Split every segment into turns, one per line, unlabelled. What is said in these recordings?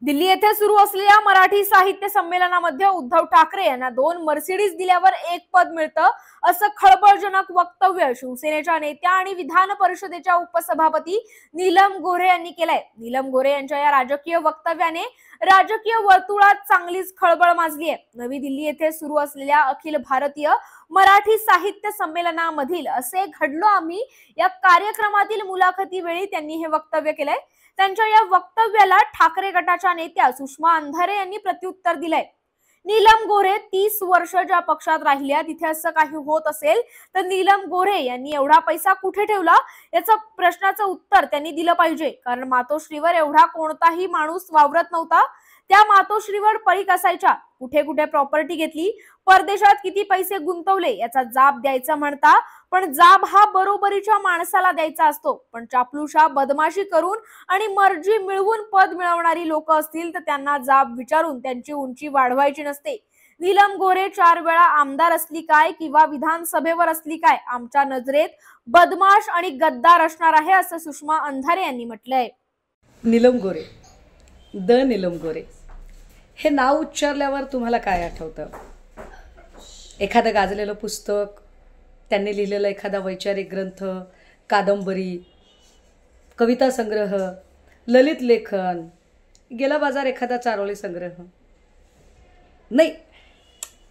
दिल्ली येथे सुरू असलेल्या मराठी साहित्य संमेलनामध्ये उद्धव ठाकरे यांना 2 मर्सिडीज दिल्यावर 1 पद मिळतं असं खळबळजनक वक्तव्य शिवसेनेच्या नेत्या आणि विधान परिषदेच्या उपसभापती नीलम गोऱ्हे यांनी केलंय। नीलम गोऱ्हे यांच्या या राजकीय वक्तव्याने राजकीय वर्तुळात चांगलीच खळबळ माजली आहे। नवी दिल्ली येथे सुरू असलेल्या अखिल भारतीय मराठी साहित्य संमेलनामधील असे घडलो आम्ही या कार्यक्रमातील मुलाखती वेळी त्यांनी हे वक्तव्य केलंय। त्यांच्या या वक्तव्याला ठाकरे गटाच्या नेत्या सुषमा अंधारे यांनी प्रत्युत्तर दिलंय। नीलम गोऱ्हे 30 वर्ष ज्या पक्षात राहिल्या तिथे असं काही होत असेल तर नीलम गोऱ्हे यांनी एवढा पैसा कुठे ठेवला याचं प्रश्नाचं उत्तर त्यांनी दिलं पाहिजे, कारण मातोश्रीवर एवढा कोणताही माणूस वावरत नव्हता। त्या मातोश्रीवर पळीक असायच्या। कुठे कुठे प्रॉपर्टी घेतली, परदेशात किती पैसे गुंतवले याचा जाब द्यायचा म्हणता, पण जाब हा बरोबरीच्या माणसाला द्यायचा असतो। पण चापलूशा बदमाशी करून आणि मर्जी मिळवून पद मिळवणारी लोक असतील तर त्यांना जाब विचारून त्यांची उंची वाढवायची नसते। नीलम गोऱ्हे 4 वेळा आमदार असली काय किंवा विधानसभेवर असली काय, आमच्या नजरेत बदमाश आणि गद्दार असणार आहे असं सुषमा अंधारे यांनी म्हटलंय।
नीलम गोऱ्हे, नीलम गोऱ्हे हे नाव उच्चारल्यावर तुम्हाला काय आठवतं? एखादं गाजलेलं पुस्तक, त्यांनी लिहिलेला एखादा वैचारिक ग्रंथ, कादंबरी, कविता संग्रह, ललित लेखन, गेला बाजार एखादा चारोळी संग्रह? नाही,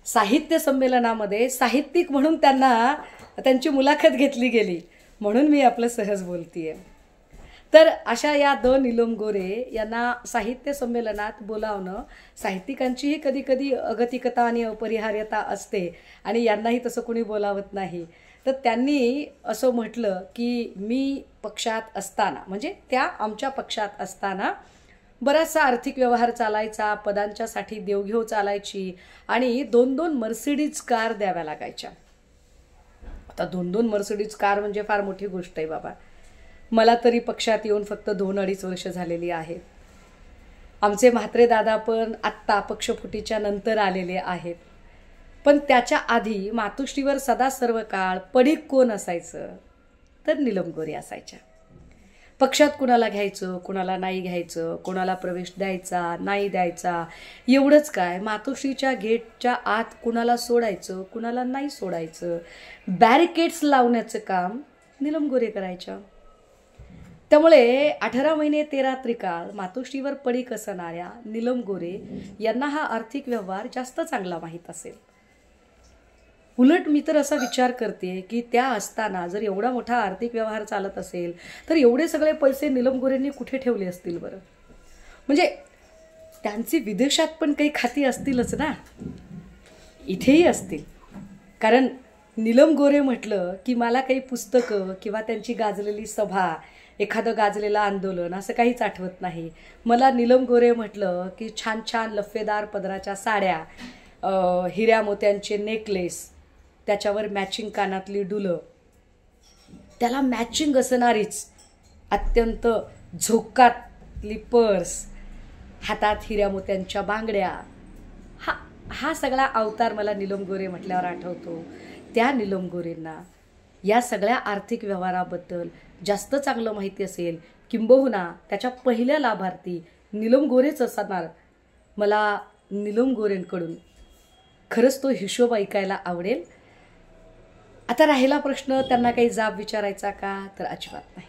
साहित्य संमेलनामध्ये साहित्यिक म्हणून त्यांना त्यांची मुलाखत घेतली गेली म्हणून मी आपलं सहज बोलतीये। तर अशा या नीलम गोऱ्हे यांना साहित्य संमेलनात बोलावणं, साहित्यिकांचीही कधी कधी अगतिकता आणि अपरिहार्यता असते आणि यांनाही तसं कोणी बोलावत नाही। तर त्यांनी असं म्हटलं की मी पक्षात असताना, म्हणजे त्या आमच्या पक्षात असताना बराचसा आर्थिक व्यवहार चालायचा, पदांच्यासाठी देवघेव चालायची आणि 2-2 मर्सिडीज कार द्याव्या लागायच्या। आता 2-2 मर्सिडीज कार म्हणजे फार मोठी गोष्ट आहे बाबा। मला तरी पक्षात येऊन फक्त 2-2.5 वर्ष झालेली आहेत। आमचे म्हात्रे दादा पण आत्ता पक्षफुटीच्या नंतर आलेले आहेत, पण त्याच्या आधी मातोश्रीवर सदा सर्व काळ पडीक कोण असायचं तर नीलम गोऱ्हे असायच्या। पक्षात कुणाला घ्यायचं, कुणाला नाही घ्यायचं, कोणाला प्रवेश द्यायचा नाही द्यायचा एवढंच काय, मातोश्रीच्या गेटच्या आत कुणाला सोडायचं कुणाला नाही सोडायचं, बॅरिकेड्स लावण्याचं काम नीलम गोऱ्हे करायच्या। त्यामुळे 18 महिने 13 त्रिकाळ मातोश्रीवर पडीक असणाऱ्या नीलम गोऱ्हे यांना हा आर्थिक व्यवहार जास्त चांगला माहीत असेल। उलट मी तर असा विचार करते की त्या असताना जर एवढा मोठा आर्थिक व्यवहार चालत असेल तर एवढे सगळे पैसे नीलम गोऱ्हेंनी कुठे ठेवले असतील बरं? म्हणजे त्यांची विदेशात पण काही खाती असतीलच ना, इथेही असतील। कारण नीलम गोऱ्हे म्हटलं की मला काही पुस्तकं किंवा त्यांची गाजलेली सभा, एखादं गाजलेलं आंदोलन असं काहीच आठवत नाही। मला नीलम गोऱ्हे म्हटलं की छान छान लफेदार पदराच्या साड्या, हिऱ्या मोत्यांचे नेकलेस, त्याच्यावर मॅचिंग कानातली डुलं, त्याला मॅचिंग असणारीच अत्यंत झोकातली पर्स, हातात हिऱ्या मोत्यांच्या बांगड्या, हा सगळा अवतार मला नीलम गोऱ्हे म्हटल्यावर आठवतो। त्या नीलम गोऱ्हेंना या सगळ्या आर्थिक व्यवहाराबद्दल जास्त चांगलं माहिती असेल, किंबहुना त्याच्या पहिल्या लाभार्थी नीलम गोऱ्हेच असणार। मला नीलम गोऱ्हेंकडून खरंच तो हिशोब ऐकायला आवडेल। आता राहिला प्रश्न त्यांना काही जाब विचारायचा का, तर अजिबात नाही।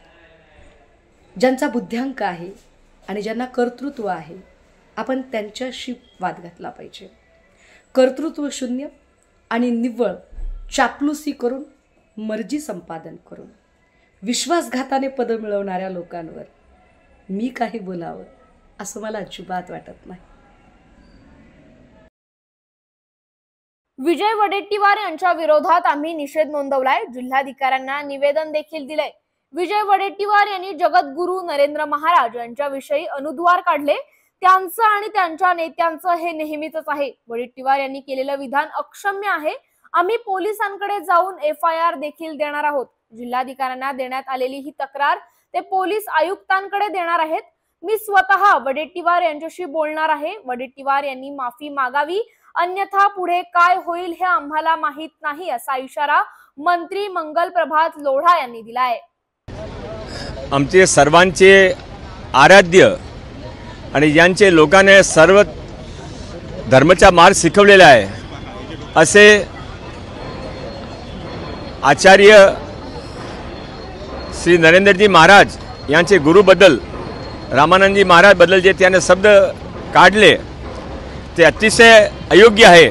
ज्यांचा बुद्ध्यांक आहे आणि ज्यांना कर्तृत्व आहे आपण त्यांच्याशी वाद घातला पाहिजे। कर्तृत्व शून्य आणि निव्वळ चापलुसी करून, मर्जी संपादन करून, विश्वासघाताने पद मिळवणाऱ्या लोकांवर मी काही बोलावं असं मला अजिबात वाटत नाही।
विजय वडेट्टीवार यांच्या विरोधात आम्ही निषेध नोंदवलाय, जिल्हाधिकाऱ्यांना निवेदन देखील दिलंय। विजय वडेट्टीवार यांनी जगद्गुरू नरेंद्र महाराज यांच्याविषयी अनुद्वार काढले। त्यांचं आणि त्यांच्या नेत्यांचं हे नेहमीच आहे। वडेट्टीवार यांनी केलेलं विधान अक्षम्य आहे। आम्ही पोलिसांकडे जाऊन FIR देखील देणार आहोत। जिल्हाधिकाऱ्यांना देण्यात आलेली ही तक्रार ते पोलीस आयुक्तांकडे देणार आहेत। मी स्वतः वडेट्टीवार यांच्याशी बोलणार आहे। वडेट्टीवार यांनी माफी मागावी, अन्यथा पुढे काय होईल हे आम्हाला माहित नाही असा इशारा मंत्री मंगल प्रभात लोढा यांनी दिलाय।
आमचे सर्वांचे आराध्य आणि ज्यांचे लोकांनी सर्व धर्माचा मार्ग शिकवलेला आहे असे आचार्य श्री नरेंद्रजी महाराज यांचे गुरुबद्दल रामानंदजी महाराज बद्दल जे त्याने शब्द काढले ते अतिशय अयोग्य आहे।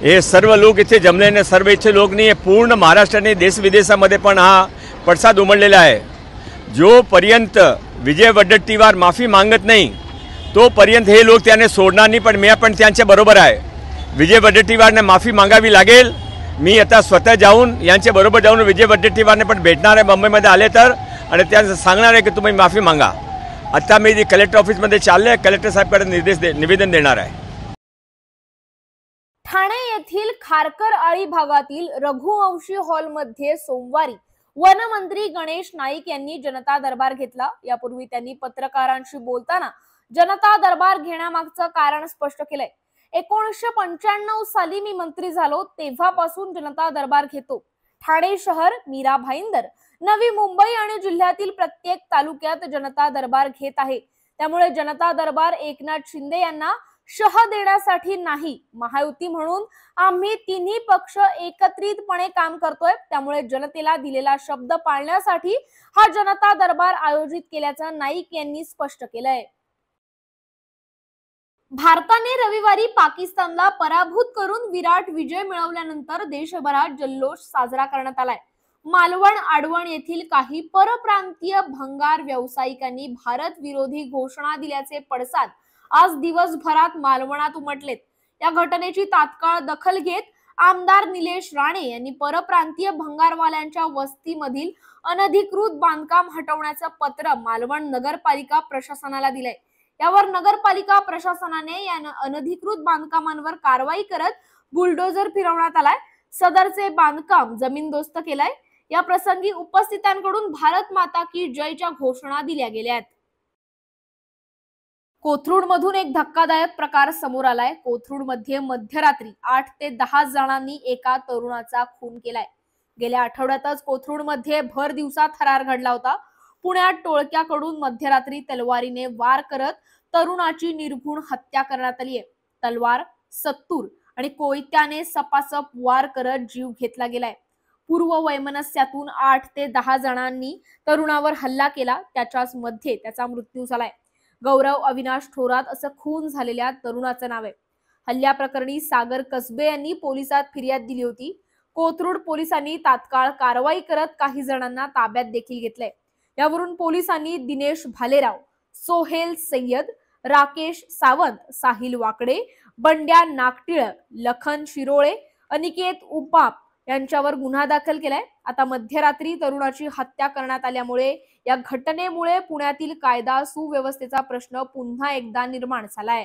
हे सर्व लोक इथे जमलेले सर्व इथे लोक नाही, पूर्ण महाराष्ट्राने देश विदेशामध्ये पण हा पडसाद उमटलेला आहे। जोपर्यंत विजय वडेट्टीवार माफी मागत नाही तोपर्यंत हे लोक त्याने सोडणार नाही, पण मी पण त्यांच्या बरोबर आहे। विजय वडेट्टीवारने माफी मागावी लागेल। मी आता स्वतः जाऊन यांच्या बरोबर जाऊन विजय वडेट्टीवारने पण भेटणार आहे मुंबईमध्ये आले तर, आणि त्यांना सांगणार आहे की तुम्ही माफी मागा। आता मी जी कलेक्टर ऑफिसमध्ये चालले, कलेक्टर साहेबांकडे निवेदन देणार आहे।
ठाणे येथील खारकर आळी भागातील रघुवंशी हॉलमध्ये सोमवारी वनमंत्री गणेश नाईक यांनी जनता दरबार घेतला। यापूर्वी त्यांनी पत्रकारांशी बोलताना जनता दरबार घेण्यामागचं कारण स्पष्ट केलंय। 1995 साली मी मंत्री झालो तेव्हापासून जनता दरबार घेतो। ठाणे शहर, मीरा भाईंदर, नवी मुंबई आणि जिल्ह्यातील प्रत्येक तालुक्यात जनता दरबार घेत आहे। त्यामुळे जनता दरबार एकनाथ शिंदे यांना शह देण्यासाठी नाही, महायुती म्हणून आम्ही तिन्ही पक्ष एकत्रितपणे काम करतोय। त्यामुळे जनतेला दिलेला शब्द पाळण्यासाठी हा जनता दरबार आयोजित केल्याचं नाईक यांनी स्पष्ट केलंय। भारताने रविवारी पाकिस्तानला पराभूत करून विराट विजय मिळवल्यानंतर देशभरात जल्लोष साजरा करण्यात आलाय। मालवण आडवण येथील काही परप्रांतीय भंगार व्यावसायिकांनी भारत विरोधी घोषणा दिल्याचे पडसाद आज दिवसभरात मालवणात उमटलेत। या घटनेची तात्काळ दखल घेत आमदार निलेश राणे यांनी परप्रांतीय भंगारवाल्यांच्या वस्तीमधील अनधिकृत बांधकाम हटवण्याचं पत्र मालवण नगरपालिका प्रशासनाला दिलंय। यावर नगरपालिका प्रशासनाने या अनधिकृत बांधकामांवर कारवाई करत बुलडोझर फिरवण्यात आलाय। सदरचे बांधकाम जमीनदोस्त केलंय। या प्रसंगी उपस्थितांकडून भारत माता की जयच्या घोषणा दिल्या गेल्यात। कोथरूड मधून एक धक्कादायक प्रकार समोर आलाय। कोथरूड मध्ये मध्यरात्री 8 ते 10 जणांनी एका तरुणाचा खून केलाय। गेल्या आठवड्यातच कोथरूड मध्ये भर दिवसा थरार घडला होता। पुण्यात टोळक्याकडून मध्यरात्री तलवारीने वार करत तरुणाची निर्घृण हत्या करण्यात आली आहे। तलवार, सत्तूर आणि कोयत्याने सपासप वार करत जीव घेतला गेलाय। पूर्व वैमनस्यातून 8 ते 10 जणांनी तरुणावर हल्ला केला, त्याच्याच मध्ये त्याचा मृत्यू झालाय। गौरव अविनाश थोरात असं खून झालेल्या तरुणाचं नाव आहे। हल्ल्या प्रकरणी सागर कसबे यांनी पोलिसात फिर्याद दिली होती। कोथरूड पोलिसांनी तात्काळ कारवाई करत काही जणांना ताब्यात देखील घेतलंय। यावरून पोलिसांनी दिनेश भालेराव, सोहेल सय्यद, राकेश सावंत, साहिल वाकडे, बंड्या नागटिळक, लखन शिरोळे, अनिकेत उपाप यांच्यावर गुन्हा दाखल केलाय। आता मध्यरात्री तरुणाची हत्या करण्यात आल्यामुळे या घटनेमुळे पुण्यातील कायदा सुव्यवस्थेचा प्रश्न पुन्हा एकदा निर्माण झालाय।